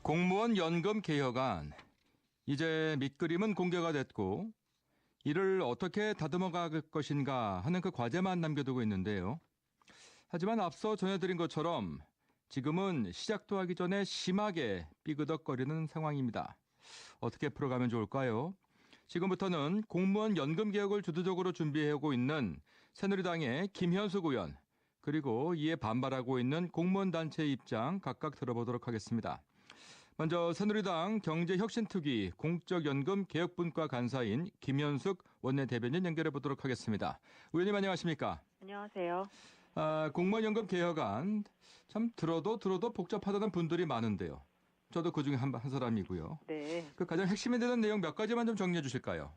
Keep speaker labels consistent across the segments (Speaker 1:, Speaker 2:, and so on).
Speaker 1: 공무원 연금 개혁안, 이제 밑그림은 공개가 됐고 이를 어떻게 다듬어 갈 것인가 하는 그 과제만 남겨두고 있는데요. 하지만 앞서 전해드린 것처럼 지금은 시작도 하기 전에 심하게 삐그덕거리는 상황입니다. 어떻게 풀어가면 좋을까요? 지금부터는 공무원 연금 개혁을 주도적으로 준비하고 있는 새누리당의 김현숙 의원, 그리고 이에 반발하고 있는 공무원 단체의 입장 각각 들어보도록 하겠습니다. 먼저 새누리당 경제혁신특위 공적연금 개혁분과 간사인 김현숙 원내대변인 연결해 보도록 하겠습니다. 의원님 안녕하십니까?
Speaker 2: 안녕하세요.
Speaker 1: 공무원 연금 개혁안 참 들어도 복잡하다는 분들이 많은데요. 저도 그중에 한 사람이고요.
Speaker 2: 네.
Speaker 1: 그 가장 핵심이 되는 내용 몇 가지만 좀 정리해 주실까요?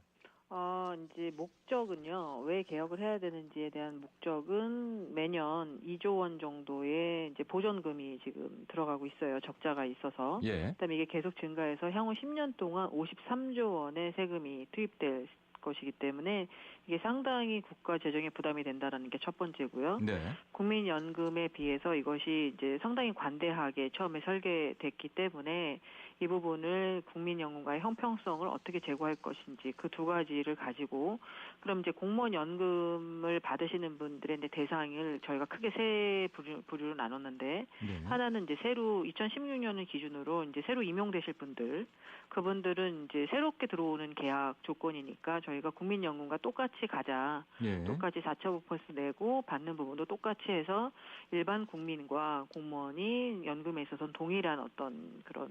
Speaker 2: 이제 목적은요, 왜 개혁을 해야 되는지에 대한 목적은 매년 2조 원 정도의 이제 보전금이 지금 들어가고 있어요. 적자가 있어서.
Speaker 1: 예.
Speaker 2: 그다음에 이게 계속 증가해서 향후 10년 동안 53조 원의 세금이 투입될 것이기 때문에 이게 상당히 국가 재정에 부담이 된다라는 게 첫 번째고요.
Speaker 1: 네.
Speaker 2: 국민연금에 비해서 이것이 이제 상당히 관대하게 처음에 설계됐기 때문에 이 부분을 국민연금과의 형평성을 어떻게 제고할 것인지 그 두 가지를 가지고 그럼 이제 공무원 연금을 받으시는 분들의 이제 대상을 저희가 크게 세 부류로 나눴는데
Speaker 1: 네.
Speaker 2: 하나는 이제 새로 2016년을 기준으로 이제 새로 임용되실 분들 그분들은 이제 새롭게 들어오는 계약 조건이니까 저희가 국민연금과 똑같이 가자.
Speaker 1: 예.
Speaker 2: 똑같이 4.5% 내고 받는 부분도 똑같이 해서 일반 국민과 공무원이 연금에 있어서는 동일한 어떤 그런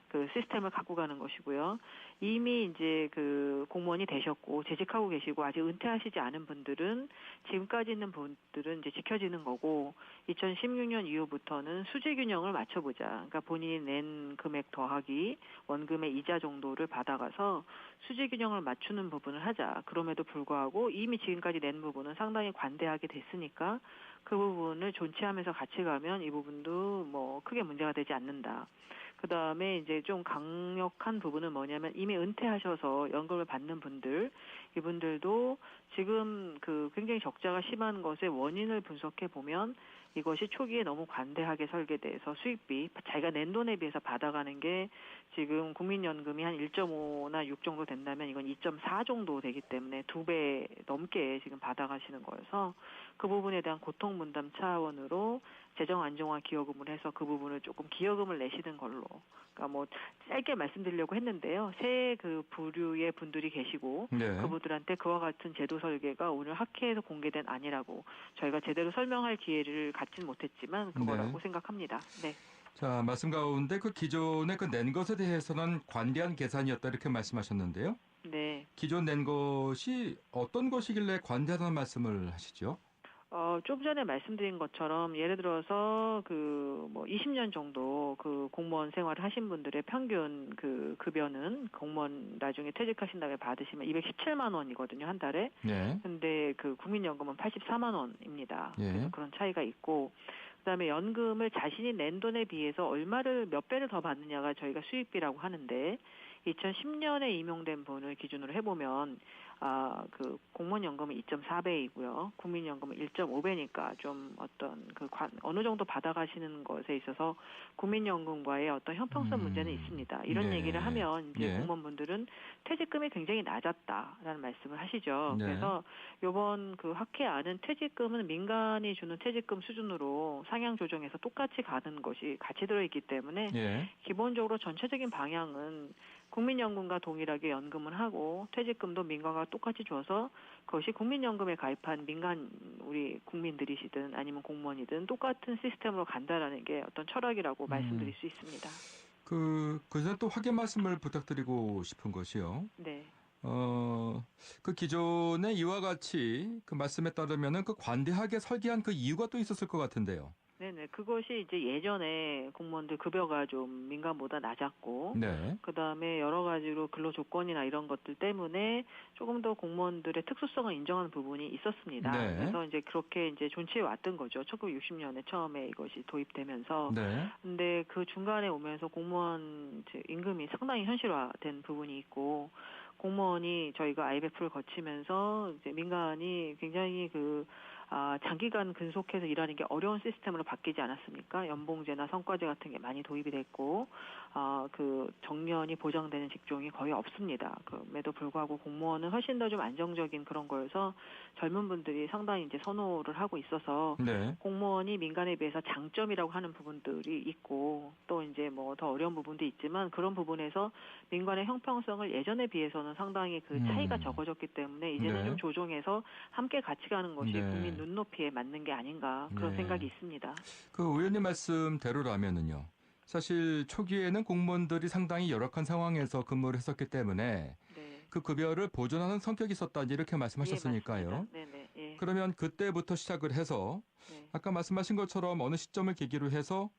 Speaker 2: 그 시스템을 갖고 가는 것이고요. 이미 이제 그 공무원이 되셨고 재직하고 계시고 아직 은퇴하시지 않은 분들은 지금까지 있는 분들은 이제 지켜지는 거고 2016년 이후부터는 수지 균형을 맞춰보자. 그러니까 본인이 낸 금액 더하기 원금의 이자 정도를 받아가서 수지 균형을 맞추는 부분을 하자. 그럼에도 불구하고 이미 지금까지 낸 부분은 상당히 관대하게 됐으니까 그 부분을 존치하면서 같이 가면 이 부분도 뭐 크게 문제가 되지 않는다. 그 다음에 이제 좀 강력한 부분은 뭐냐면 이미 은퇴하셔서 연금을 받는 분들, 이분들도 지금 그 굉장히 적자가 심한 것의 원인을 분석해 보면 이것이 초기에 너무 관대하게 설계돼서 수익비, 자기가 낸 돈에 비해서 받아가는 게 지금 국민연금이 한 1.5나 6 정도 된다면 이건 2.4 정도 되기 때문에 2배 넘게 지금 받아가시는 거여서 그 부분에 대한 고통 분담 차원으로 재정 안정화 기여금을 해서 그 부분을 조금 기여금을 내시는 걸로. 그러니까 뭐 짧게 말씀드리려고 했는데요. 세 그 부류의 분들이 계시고
Speaker 1: 네.
Speaker 2: 그분들한테 그와 같은 제도 설계가 오늘 학회에서 공개된 아니라고 저희가 제대로 설명할 기회를 갖진 못했지만 그거라고
Speaker 1: 네.
Speaker 2: 생각합니다. 네.
Speaker 1: 자, 말씀 가운데 그 기존에 그 낸 것에 대해서는 관대한 계산이었다 이렇게 말씀하셨는데요.
Speaker 2: 네.
Speaker 1: 기존 낸 것이 어떤 것이길래 관대하다는 말씀을 하시죠?
Speaker 2: 좀 전에 말씀드린 것처럼 예를 들어서 그 뭐 20년 정도 그 공무원 생활을 하신 분들의 평균 그 급여는 공무원 나중에 퇴직하신 다음에 받으시면 217만 원이거든요, 한 달에.
Speaker 1: 네.
Speaker 2: 근데 그 국민연금은 84만 원입니다.
Speaker 1: 예.
Speaker 2: 그래서 그런 차이가 있고 그다음에 연금을 자신이 낸 돈에 비해서 얼마를 몇 배를 더 받느냐가 저희가 수익비라고 하는데 2010년에 임용된 분을 기준으로 해보면 그 공무원 연금은 2.4배이고요. 국민연금은 1.5배니까 좀 어떤 어느 정도 받아가시는 것에 있어서 국민연금과의 어떤 형평성 문제는 있습니다. 이런
Speaker 1: 네.
Speaker 2: 얘기를 하면 이제
Speaker 1: 네.
Speaker 2: 공무원분들은 퇴직금이 굉장히 낮았다라는 말씀을 하시죠.
Speaker 1: 네.
Speaker 2: 그래서 이번 그 학회안은 퇴직금은 민간이 주는 퇴직금 수준으로 상향 조정해서 똑같이 가는 것이 같이 들어있기 때문에
Speaker 1: 예.
Speaker 2: 기본적으로 전체적인 방향은 국민연금과 동일하게 연금을 하고 퇴직금도 민간과 똑같이 줘서 그것이 국민연금에 가입한 민간 우리 국민들이시든 아니면 공무원이든 똑같은 시스템으로 간다라는 게 어떤 철학이라고 말씀드릴 수 있습니다.
Speaker 1: 그래서 또 확인 말씀을 부탁드리고 싶은 것이요.
Speaker 2: 네.
Speaker 1: 그 기존에 이와 같이 그 말씀에 따르면은 그 관대하게 설계한 그 이유가 또 있었을 것 같은데요.
Speaker 2: 네네. 그것이 이제 예전에 공무원들 급여가 좀 민간보다 낮았고,
Speaker 1: 네.
Speaker 2: 그 다음에 여러 가지로 근로 조건이나 이런 것들 때문에 조금 더 공무원들의 특수성을 인정하는 부분이 있었습니다.
Speaker 1: 네.
Speaker 2: 그래서 이제 그렇게 이제 존치해 왔던 거죠. 1960년에 처음에 이것이 도입되면서.
Speaker 1: 네.
Speaker 2: 근데 그 중간에 오면서 공무원 임금이 상당히 현실화된 부분이 있고, 공무원이 저희가 IMF를 거치면서 이제 민간이 굉장히 그 장기간 근속해서 일하는 게 어려운 시스템으로 바뀌지 않았습니까? 연봉제나 성과제 같은 게 많이 도입이 됐고 그 정년이 보장되는 직종이 거의 없습니다. 그럼에도 불구하고 공무원은 훨씬 더 좀 안정적인 그런 거여서 젊은 분들이 상당히 이제 선호를 하고 있어서
Speaker 1: 네.
Speaker 2: 공무원이 민간에 비해서 장점이라고 하는 부분들이 있고 또 이제 뭐 더 어려운 부분도 있지만 그런 부분에서 민간의 형평성을 예전에 비해서는 상당히 그 차이가 적어졌기 때문에 이제는
Speaker 1: 네.
Speaker 2: 좀 조정해서 함께 같이 가는 것이
Speaker 1: 네.
Speaker 2: 국민 눈높이에 맞는 게 아닌가 그런
Speaker 1: 네.
Speaker 2: 생각이 있습니다.
Speaker 1: 그 의원님 말씀대로라면은요. 사실 초기에는 공무원들이 상당히 열악한 상황에서 근무를 했었기 때문에
Speaker 2: 네.
Speaker 1: 그 급여를 보존하는 성격이 있었다 이렇게
Speaker 2: 예,
Speaker 1: 말씀하셨으니까요.
Speaker 2: 맞습니다. 네네. 예.
Speaker 1: 그러면 그때부터 시작을 해서
Speaker 2: 네.
Speaker 1: 아까 말씀하신 것처럼 어느 시점을 계기로 해서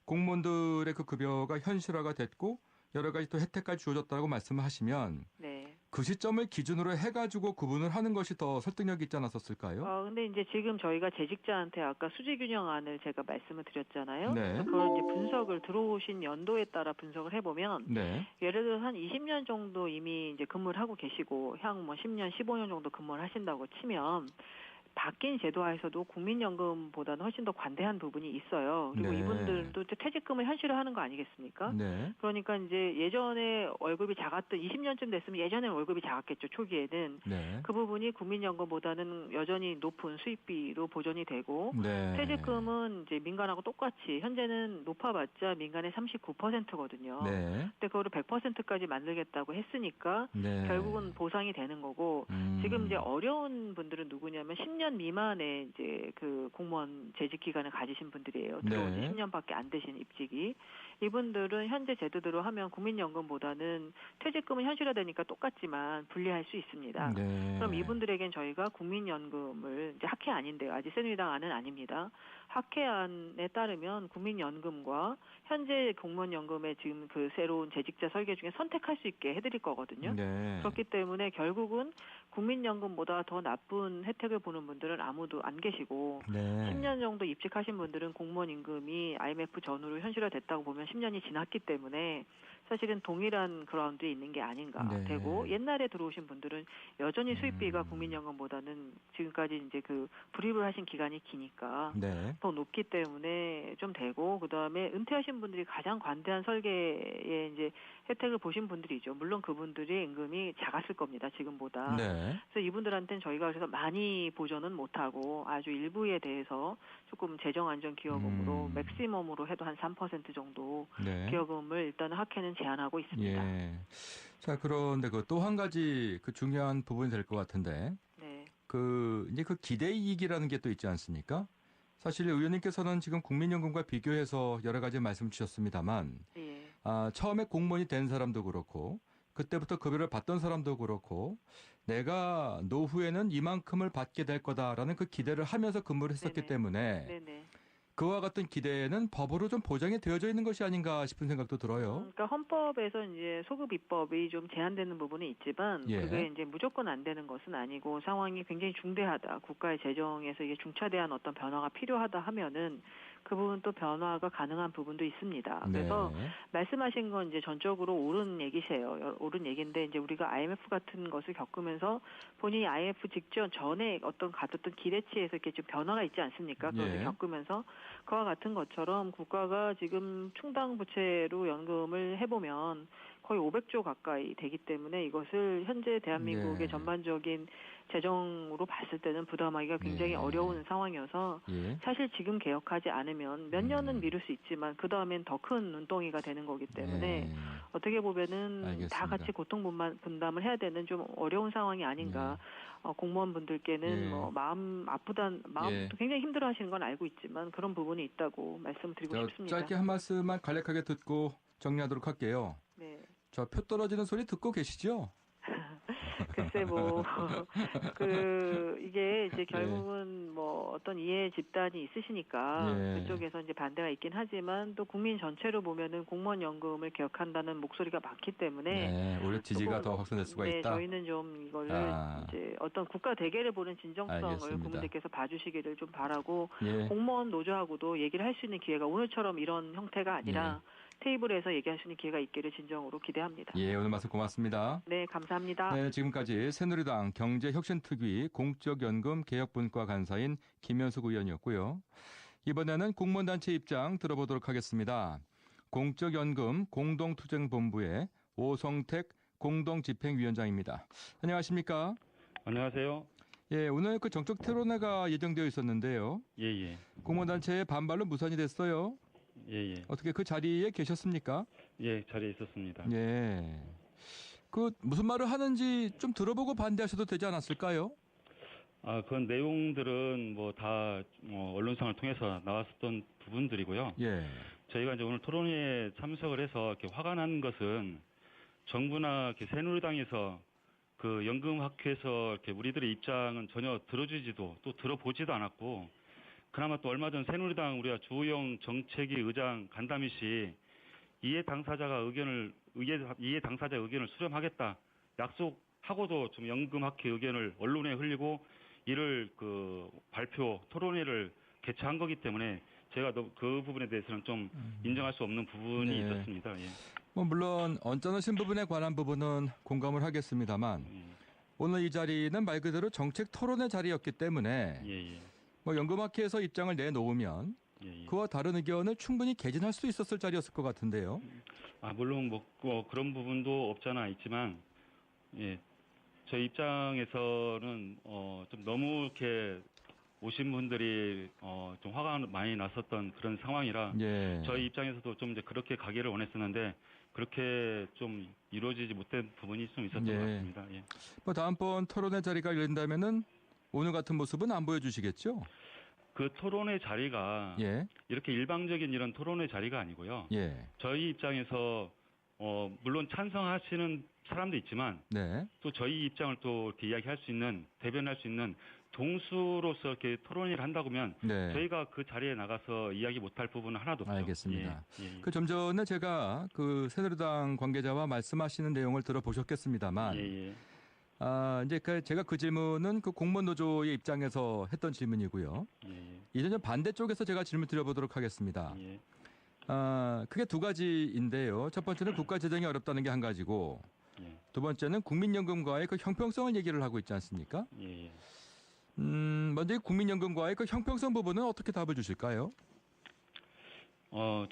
Speaker 1: 공무원들의 그 급여가 현실화가 됐고 여러 가지 또 혜택까지 주어졌다고 말씀을 하시면
Speaker 2: 네.
Speaker 1: 그 시점을 기준으로 해가지고 구분을 하는 것이 더 설득력이 있지 않았었을까요?
Speaker 2: 근데 이제 지금 저희가 재직자한테 아까 수지균형안을 제가 말씀을 드렸잖아요.
Speaker 1: 네.
Speaker 2: 그래서 그걸 이제 분석을 들어오신 연도에 따라 분석을 해보면
Speaker 1: 네.
Speaker 2: 예를 들어서 한 20년 정도 이미 이제 근무를 하고 계시고 향 뭐 10년, 15년 정도 근무를 하신다고 치면 바뀐 제도하에서도 국민연금보다는 훨씬 더 관대한 부분이 있어요. 그리고
Speaker 1: 네.
Speaker 2: 이분들도 이제 퇴직금을 현실화하는 거 아니겠습니까?
Speaker 1: 네.
Speaker 2: 그러니까 이제 예전에 월급이 작았던 20년쯤 됐으면 예전에 월급이 작았겠죠. 초기에는
Speaker 1: 네.
Speaker 2: 그 부분이 국민연금보다는 여전히 높은 수입비로 보존이 되고
Speaker 1: 네.
Speaker 2: 퇴직금은 이제 민간하고 똑같이 현재는 높아봤자 민간의 39%거든요.
Speaker 1: 네.
Speaker 2: 근데 그거를 100%까지 만들겠다고 했으니까
Speaker 1: 네.
Speaker 2: 결국은 보상이 되는 거고 지금 이제 어려운 분들은 누구냐면 10년 미만의 이제 그 공무원 재직 기간을 가지신 분들이에요. 들어온 지
Speaker 1: 네.
Speaker 2: 10년밖에 안 되신 입직이. 이분들은 현재 제도대로 하면 국민연금보다는 퇴직금은 현실화되니까 똑같지만 분리할 수 있습니다.
Speaker 1: 네.
Speaker 2: 그럼 이분들에겐 저희가 국민연금을 이제 학회안인데요. 아직 새누리당 안은 아닙니다. 학회안에 따르면 국민연금과 현재 공무원연금의 지금 그 새로운 재직자 설계 중에 선택할 수 있게 해드릴 거거든요.
Speaker 1: 네.
Speaker 2: 그렇기 때문에 결국은 국민연금보다 더 나쁜 혜택을 보는 분들은 아무도 안 계시고
Speaker 1: 네.
Speaker 2: 10년 정도 입직하신 분들은 공무원 임금이 IMF 전후로 현실화됐다고 보면 10년이 지났기 때문에 사실은 동일한 그라운드에 있는 게 아닌가
Speaker 1: 네.
Speaker 2: 되고 옛날에 들어오신 분들은 여전히 수입비가 국민연금보다는 지금까지 이제 그 불입을 하신 기간이 기니까
Speaker 1: 네.
Speaker 2: 더 높기 때문에 좀 되고 그다음에 은퇴하신 분들이 가장 관대한 설계에 이제 혜택을 보신 분들이죠. 물론 그분들의 임금이 작았을 겁니다. 지금보다.
Speaker 1: 네.
Speaker 2: 그래서 이분들한테는 저희가 그래서 많이 보전은 못하고 아주 일부에 대해서 조금 재정안전기여금으로 맥시멈으로 해도 한 3% 정도
Speaker 1: 네.
Speaker 2: 기여금을 일단 학회는 제한하고 있습니다.
Speaker 1: 예. 자, 그런데 그 또 한 가지 그 중요한 부분이 될 것 같은데
Speaker 2: 네.
Speaker 1: 이제 그 기대 이익이라는 게 또 있지 않습니까? 사실 의원님께서는 지금 국민연금과 비교해서 여러 가지 말씀 주셨습니다만
Speaker 2: 예.
Speaker 1: 처음에 공무원이 된 사람도 그렇고 그때부터 급여를 받던 사람도 그렇고 내가 노후에는 이만큼을 받게 될 거다라는 그 기대를 하면서 근무를 했었기
Speaker 2: 네네.
Speaker 1: 때문에
Speaker 2: 네네.
Speaker 1: 그와 같은 기대는 법으로 좀 보장이 되어져 있는 것이 아닌가 싶은 생각도 들어요.
Speaker 2: 그러니까 헌법에서 이제 소급 입법이 좀 제한되는 부분이 있지만
Speaker 1: 예.
Speaker 2: 그게 이제 무조건 안 되는 것은 아니고 상황이 굉장히 중대하다. 국가의 재정에서 이게 중차대한 어떤 변화가 필요하다 하면은 그 부분 또 변화가 가능한 부분도 있습니다. 그래서
Speaker 1: 네.
Speaker 2: 말씀하신 건 이제 전적으로 옳은 얘기세요. 옳은 얘기인데 이제 우리가 IMF 같은 것을 겪으면서 본인이 IMF 직전 전에 어떤 가졌던 기대치에서 이렇게 좀 변화가 있지 않습니까? 그것을
Speaker 1: 예.
Speaker 2: 겪으면서 그와 같은 것처럼 국가가 지금 충당 부채로 연금을 해보면 거의 500조 가까이 되기 때문에 이것을 현재 대한민국의
Speaker 1: 네.
Speaker 2: 전반적인 재정으로 봤을 때는 부담하기가 굉장히
Speaker 1: 예.
Speaker 2: 어려운 상황이어서
Speaker 1: 예.
Speaker 2: 사실 지금 개혁하지 않으면 몇 년은 미룰 수 있지만 그 다음엔 더 큰 눈덩이가 되는 거기 때문에
Speaker 1: 예.
Speaker 2: 어떻게 보면은
Speaker 1: 알겠습니다.
Speaker 2: 다 같이 고통 분담을 해야 되는 좀 어려운 상황이 아닌가. 공무원분들께는
Speaker 1: 예.
Speaker 2: 뭐 마음
Speaker 1: 예.
Speaker 2: 굉장히 힘들어하시는 건 알고 있지만 그런 부분이 있다고 말씀드리고 싶습니다.
Speaker 1: 짧게 한 말씀만 간략하게 듣고 정리하도록 할게요.
Speaker 2: 네.
Speaker 1: 저 표 떨어지는 소리 듣고 계시죠?
Speaker 2: 글쎄 이게 이제 결국은 뭐 어떤 이해 집단이 있으시니까
Speaker 1: 예.
Speaker 2: 그쪽에서 이제 반대가 있긴 하지만 또 국민 전체로 보면은 공무원 연금을 개혁한다는 목소리가 많기 때문에
Speaker 1: 네, 오히려 지지가
Speaker 2: 조금,
Speaker 1: 더 확산될 수가
Speaker 2: 네,
Speaker 1: 있다.
Speaker 2: 저희는 좀 이거를
Speaker 1: 아.
Speaker 2: 이제 어떤 국가 대계를 보는 진정성을
Speaker 1: 알겠습니다.
Speaker 2: 국민들께서 봐주시기를 좀 바라고
Speaker 1: 예.
Speaker 2: 공무원 노조하고도 얘기를 할 수 있는 기회가 오늘처럼 이런 형태가 아니라 테이블에서 얘기할 수 있는 기회가 있기를 진정으로 기대합니다.
Speaker 1: 예, 오늘 말씀 고맙습니다.
Speaker 2: 네, 감사합니다.
Speaker 1: 네, 지금까지 지금까지 새누리당 경제혁신특위 공적연금 개혁분과 간사인 김현숙 의원이었고요. 이번에는 공무원단체 입장 들어보도록 하겠습니다. 공적연금 공동투쟁본부의 오성택 공동집행위원장입니다. 안녕하십니까?
Speaker 3: 안녕하세요.
Speaker 1: 예, 오늘 그 정책 토론회가 예정되어 있었는데요.
Speaker 3: 예예.
Speaker 1: 공무원단체의 반발로 무산이 됐어요.
Speaker 3: 예예.
Speaker 1: 어떻게 그 자리에 계셨습니까?
Speaker 3: 예, 자리에 있었습니다.
Speaker 1: 예. 그 무슨 말을 하는지 좀 들어보고 반대하셔도 되지 않았을까요?
Speaker 3: 그런 내용들은 뭐 다 언론상을 통해서 나왔었던 부분들이고요.
Speaker 1: 예.
Speaker 3: 저희가 이제 오늘 토론회에 참석을 해서 이렇게 화가 난 것은 정부나 이렇게 새누리당에서 그 연금학회에서 이렇게 우리들의 입장은 전혀 들어주지도 또 들어보지도 않았고, 그나마 또 얼마 전 새누리당 우리가 주호영 정책위 의장 간담회 시 이해 당사자 의견을 수렴하겠다 약속하고도 좀 연금학회 의견을 언론에 흘리고 이를 그 발표 토론회를 개최한 거기 때문에 제가 그 부분에 대해서는 좀 인정할 수 없는 부분이
Speaker 1: 네.
Speaker 3: 있었습니다. 예.
Speaker 1: 뭐 물론 언짢으신 부분에 관한 부분은 공감을 하겠습니다만 오늘 이 자리는 말 그대로 정책 토론의 자리였기 때문에
Speaker 3: 예.
Speaker 1: 뭐 연금학회에서 입장을 내놓으면
Speaker 3: 예.
Speaker 1: 그와 다른 의견을 충분히 개진할 수 있었을 자리였을 것 같은데요.
Speaker 3: 물론 그런 부분도 없잖아 있지만, 예, 저희 입장에서는 좀 너무 이렇게 오신 분들이 좀 화가 많이 났었던 그런 상황이라
Speaker 1: 예.
Speaker 3: 저희 입장에서도 좀 이제 그렇게 가기를 원했었는데 그렇게 좀 이루어지지 못된 부분이 좀 있었던
Speaker 1: 예.
Speaker 3: 것 같습니다. 예.
Speaker 1: 뭐 다음번 토론회 자리가 열린다면은 오늘 같은 모습은 안 보여주시겠죠?
Speaker 3: 그 토론회 자리가
Speaker 1: 예.
Speaker 3: 이렇게 일방적인 이런 토론회 자리가 아니고요.
Speaker 1: 예.
Speaker 3: 저희 입장에서 물론 찬성하시는 사람도 있지만
Speaker 1: 네.
Speaker 3: 또 저희 입장을 또 이렇게 이야기할 수 있는, 대변할 수 있는 동수로서 이렇게 토론회를 한다고 하면
Speaker 1: 네.
Speaker 3: 저희가 그 자리에 나가서 이야기 못할 부분은 하나도 없죠.
Speaker 1: 알겠습니다.
Speaker 3: 예.
Speaker 1: 그 좀 전에 제가 그 새누리당 관계자와 말씀하시는 내용을 들어보셨겠습니다만,
Speaker 3: 예.
Speaker 1: 이제 제가 그 질문은 그 공무원 노조의 입장에서 했던 질문이고요.
Speaker 3: 예.
Speaker 1: 이제 좀 반대쪽에서 제가 질문 드려보도록 하겠습니다.
Speaker 3: 예.
Speaker 1: 크게 두 가지인데요. 첫 번째는 국가 재정이 어렵다는 게 한 가지고,
Speaker 3: 예.
Speaker 1: 두 번째는 국민연금과의 그 형평성을 얘기를 하고 있지 않습니까?
Speaker 3: 예.
Speaker 1: 먼저 이 국민연금과의 그 형평성 부분은 어떻게 답을 주실까요?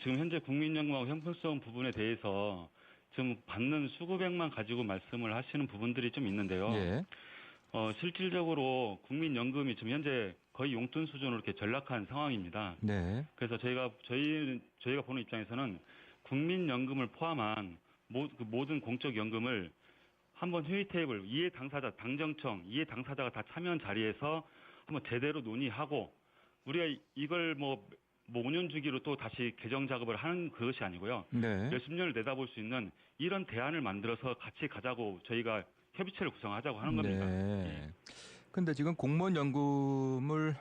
Speaker 3: 지금 현재 국민연금하고 형평성 부분에 대해서 지금 받는 수급액만 가지고 말씀을 하시는 부분들이 좀 있는데요.
Speaker 1: 예.
Speaker 3: 실질적으로 국민연금이 지금 현재 거의 용돈 수준으로 이렇게 전락한 상황입니다.
Speaker 1: 네.
Speaker 3: 그래서 저희가 보는 입장에서는 국민연금을 포함한 모든 공적연금을 한번 회의 테이블, 이해 당사자, 당정청, 이해 당사자가 다 참여한 자리에서 한번 제대로 논의하고, 우리가 이걸 뭐 5년 주기로 또 다시 개정 작업을 하는 그것이 아니고요.
Speaker 1: 네.
Speaker 3: 몇십 년을 내다볼 수 있는 이런 대안을 만들어서 같이 가자고 저희가 협의체를 구성하자고 하는 겁니다.
Speaker 1: 네. 근데 지금 공무원 연금을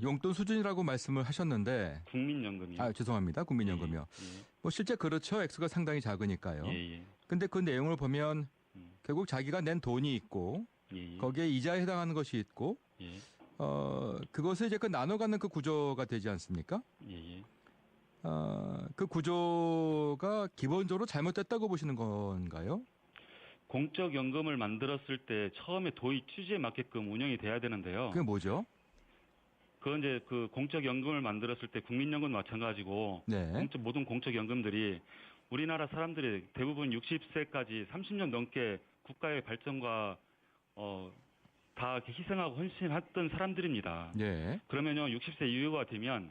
Speaker 1: 용돈 수준이라고 말씀을 하셨는데,
Speaker 3: 국민연금이요.
Speaker 1: 죄송합니다. 국민연금이요.
Speaker 3: 예.
Speaker 1: 뭐 실제 그렇죠. 액수가 상당히 작으니까요.
Speaker 3: 예.
Speaker 1: 근데 그 내용을 보면
Speaker 3: 음.
Speaker 1: 결국 자기가 낸 돈이 있고
Speaker 3: 예.
Speaker 1: 거기에 이자에 해당하는 것이 있고
Speaker 3: 예.
Speaker 1: 그것을 이제 그 나눠가는 그 구조가 되지 않습니까?
Speaker 3: 예.
Speaker 1: 그 구조가 기본적으로 잘못됐다고 보시는 건가요?
Speaker 3: 공적연금을 만들었을 때 처음에 도입 취지에 맞게끔 운영이 돼야 되는데요.
Speaker 1: 그게 뭐죠?
Speaker 3: 그건 이제 그 공적연금을 만들었을 때 국민연금 마찬가지고
Speaker 1: 네.
Speaker 3: 모든 공적연금들이 우리나라 사람들이 대부분 60세까지 30년 넘게 국가의 발전과 다 이렇게 희생하고 헌신했던 사람들입니다.
Speaker 1: 예.
Speaker 3: 그러면요 60세 이후가 되면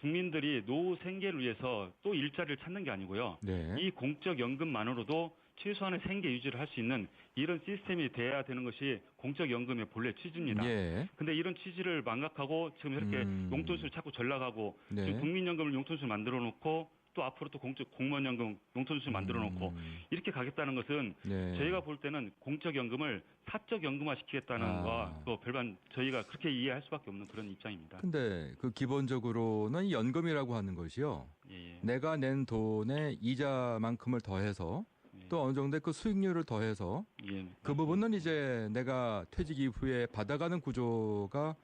Speaker 3: 국민들이 노후 생계를 위해서 또 일자리를 찾는 게 아니고요.
Speaker 1: 네.
Speaker 3: 이 공적연금만으로도 최소한의 생계 유지를 할 수 있는 이런 시스템이 돼야 되는 것이 공적연금의 본래 취지입니다.
Speaker 1: 예.
Speaker 3: 근데 이런 취지를 망각하고 지금 이렇게 용돈수를 자꾸 전락하고
Speaker 1: 네.
Speaker 3: 지금 국민연금을 용돈수를 만들어 놓고 또 앞으로 또 공무원연금 용돈수를 만들어 놓고 이렇게 가겠다는 것은
Speaker 1: 네.
Speaker 3: 저희가 볼 때는 공적연금을 사적연금화 시키겠다는 거와 또 별반 저희가 그렇게 이해할 수밖에 없는 그런 입장입니다.
Speaker 1: 근데 그 기본적으로는 이 연금이라고 하는 것이요.
Speaker 3: 예.
Speaker 1: 내가 낸 돈의 이자만큼을 더해서 또 어느 정도의 그 수익률을 더해서
Speaker 3: 예.
Speaker 1: 그 부분은 이제 내가 퇴직 이후에 받아가는 구조가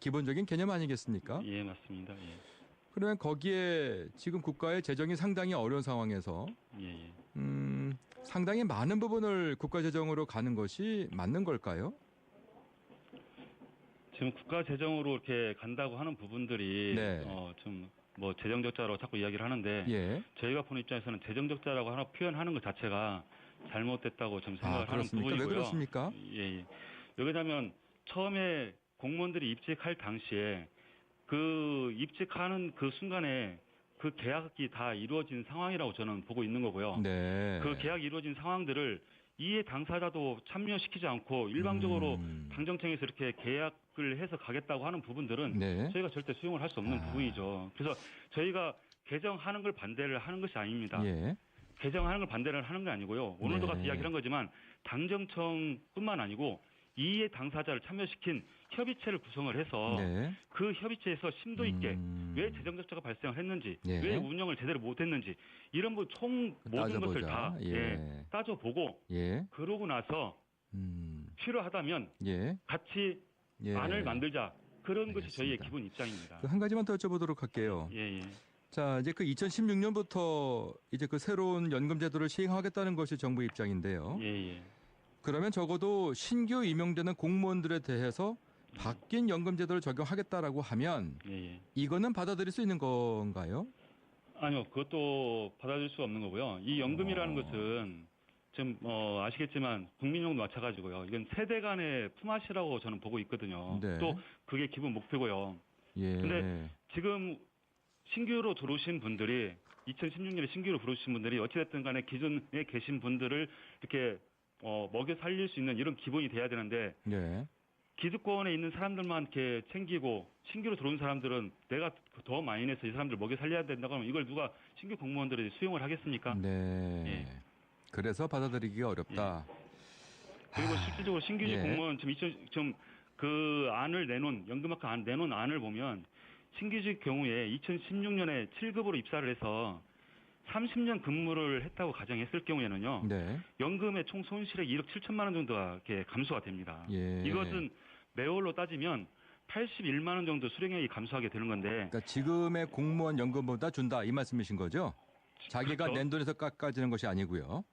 Speaker 1: 기본적인 개념 아니겠습니까?
Speaker 3: 예, 맞습니다. 예.
Speaker 1: 그러면 거기에 지금 국가의 재정이 상당히 어려운 상황에서
Speaker 3: 예.
Speaker 1: 상당히 많은 부분을 국가 재정으로 가는 것이 맞는 걸까요?
Speaker 3: 지금 국가 재정으로 이렇게 간다고 하는 부분들이
Speaker 1: 네.
Speaker 3: 좀 뭐 재정 적자로 자꾸 이야기를 하는데
Speaker 1: 예.
Speaker 3: 저희가 보는 입장에서는 재정 적자라고 하나 표현하는 것 자체가 잘못됐다고 좀 생각을 하는
Speaker 1: 그렇습니까?
Speaker 3: 부분이고요.
Speaker 1: 왜 그렇습니까?
Speaker 3: 예, 예. 왜냐하면 처음에 공무원들이 입직할 당시에 그 입직하는 그 순간에 그 계약이 다 이루어진 상황이라고 저는 보고 있는 거고요.
Speaker 1: 네.
Speaker 3: 그 계약이 이루어진 상황들을 이해 당사자도 참여시키지 않고 일방적으로 당정청에서 이렇게 계약을 해서 가겠다고 하는 부분들은
Speaker 1: 네.
Speaker 3: 저희가 절대 수용을 할 수 없는 부분이죠. 그래서 저희가 개정하는 걸 반대를 하는 것이 아닙니다.
Speaker 1: 예.
Speaker 3: 개정하는 걸 반대를 하는 게 아니고요. 오늘도
Speaker 1: 네.
Speaker 3: 같이 이야기를 한 거지만 당정청뿐만 아니고 이해 당사자를 참여시킨 협의체를 구성을 해서
Speaker 1: 네.
Speaker 3: 그 협의체에서 심도 있게 왜 재정 적자가 발생을 했는지,
Speaker 1: 예.
Speaker 3: 왜 운영을 제대로 못했는지 이런 총 모든 것을 다
Speaker 1: 예.
Speaker 3: 따져보고
Speaker 1: 예.
Speaker 3: 그러고 나서 필요하다면
Speaker 1: 예.
Speaker 3: 같이
Speaker 1: 예.
Speaker 3: 안을 만들자. 그런 것이 저희의
Speaker 1: 알겠습니다.
Speaker 3: 기본 입장입니다.
Speaker 1: 한 가지만 더 여쭤보도록 할게요.
Speaker 3: 예, 예.
Speaker 1: 자, 이제 그 2016년부터 이제 그 새로운 연금 제도를 시행하겠다는 것이 정부 입장인데요.
Speaker 3: 예, 예.
Speaker 1: 그러면 적어도 신규 임용되는 공무원들에 대해서 바뀐 연금 제도를 적용하겠다라고 하면
Speaker 3: 예, 예.
Speaker 1: 이거는 받아들일 수 있는 건가요?
Speaker 3: 아니요, 그것도 받아들일 수 없는 거고요. 이 연금이라는 것은 지금 아시겠지만 국민연금도 마찬가지고요. 이건 세대 간의 품앗이라고 저는 보고 있거든요.
Speaker 1: 네.
Speaker 3: 또 그게 기본 목표고요.
Speaker 1: 예.
Speaker 3: 근데 지금 신규로 들어오신 분들이 2016년에 신규로 들어오신 분들이 어찌됐든 간에 기존에 계신 분들을 이렇게 먹여 살릴 수 있는 이런 기본이 돼야 되는데
Speaker 1: 네.
Speaker 3: 기득권에 있는 사람들만 이렇게 챙기고 신규로 들어온 사람들은 내가 더 많이 내서 이 사람들 먹여 살려야 된다고 하면 이걸 누가 신규 공무원들이 수용을 하겠습니까?
Speaker 1: 네.
Speaker 3: 예.
Speaker 1: 그래서 받아들이기가 어렵다.
Speaker 3: 그리고 실질적으로 신규직
Speaker 1: 예.
Speaker 3: 공무원 지금 그 안을 내놓은 연금학과 안 내놓은 안을 보면 신규직 경우에 2016년에 7급으로 입사를 해서 30년 근무를 했다고 가정했을 경우에는요.
Speaker 1: 네.
Speaker 3: 연금의 총 손실액 1억 7천만 원 정도가 이렇게 감소가 됩니다.
Speaker 1: 예.
Speaker 3: 이것은 매월로 따지면 81만 원 정도 수령액이 감소하게 되는 건데
Speaker 1: 그러니까 지금의 공무원 연금보다 준다 이 말씀이신 거죠? 자기가
Speaker 3: 그렇죠.
Speaker 1: 낸 돈에서 깎아지는 것이 아니고요.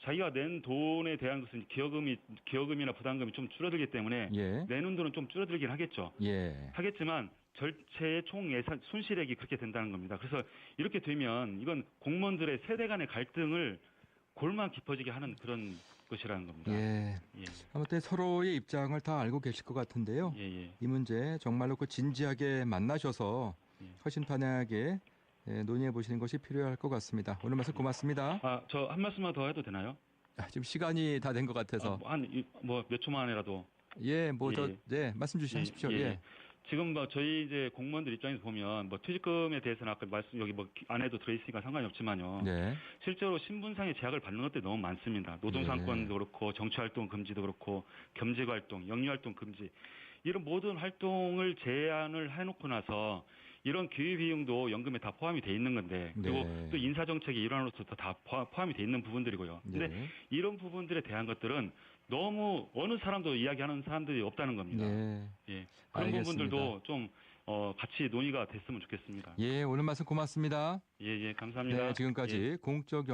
Speaker 3: 자기가 낸 돈에 대한 것은 기여금이나 부담금이 좀 줄어들기 때문에
Speaker 1: 예.
Speaker 3: 내는 돈은 좀 줄어들긴 하겠죠.
Speaker 1: 예.
Speaker 3: 하겠지만 전체의 총 예산 손실액이 그렇게 된다는 겁니다. 그래서 이렇게 되면 이건 공무원들의 세대 간의 갈등을 골만 깊어지게 하는 그런 것이라는 겁니다.
Speaker 1: 예.
Speaker 3: 예.
Speaker 1: 아무튼 서로의 입장을 다 알고 계실 것 같은데요.
Speaker 3: 예, 예.
Speaker 1: 이 문제 정말로 그 진지하게 만나셔서
Speaker 3: 예.
Speaker 1: 허심탄회하게 논의해 보시는 것이 필요할 것 같습니다. 오늘 말씀 고맙습니다.
Speaker 3: 저 한 말씀만 더 해도 되나요?
Speaker 1: 지금 시간이 다 된 것 같아서.
Speaker 3: 몇 초만이라도.
Speaker 1: 예,
Speaker 3: 예.
Speaker 1: 말씀 주시십시오.
Speaker 3: 예,
Speaker 1: 예.
Speaker 3: 예. 지금 저희 이제 공무원들 입장에서 보면 퇴직금에 대해서는 아까 말씀 여기 안에도 들어있으니까 상관이 없지만요.
Speaker 1: 네.
Speaker 3: 실제로 신분상의 제약을 받는 것들이 너무 많습니다. 노동상권도 그렇고 정치활동 금지도 그렇고 겸직활동, 영유활동 금지 이런 모든 활동을 제한을 해놓고 나서 이런 교육 비용도 연금에 다 포함이 돼 있는 건데 그리고
Speaker 1: 네.
Speaker 3: 또 인사정책의 일환으로서 다 포함이 돼 있는 부분들이고요. 근데
Speaker 1: 네.
Speaker 3: 이런 부분들에 대한 것들은 너무 어느 사람도 이야기하는 사람들이 없다는 겁니다.
Speaker 1: 네.
Speaker 3: 예. 그런
Speaker 1: 알겠습니다.
Speaker 3: 부분들도 좀 같이 논의가 됐으면 좋겠습니다.
Speaker 1: 예, 오늘 말씀 고맙습니다.
Speaker 3: 예, 감사합니다.
Speaker 1: 네, 지금까지
Speaker 3: 예.
Speaker 1: 공적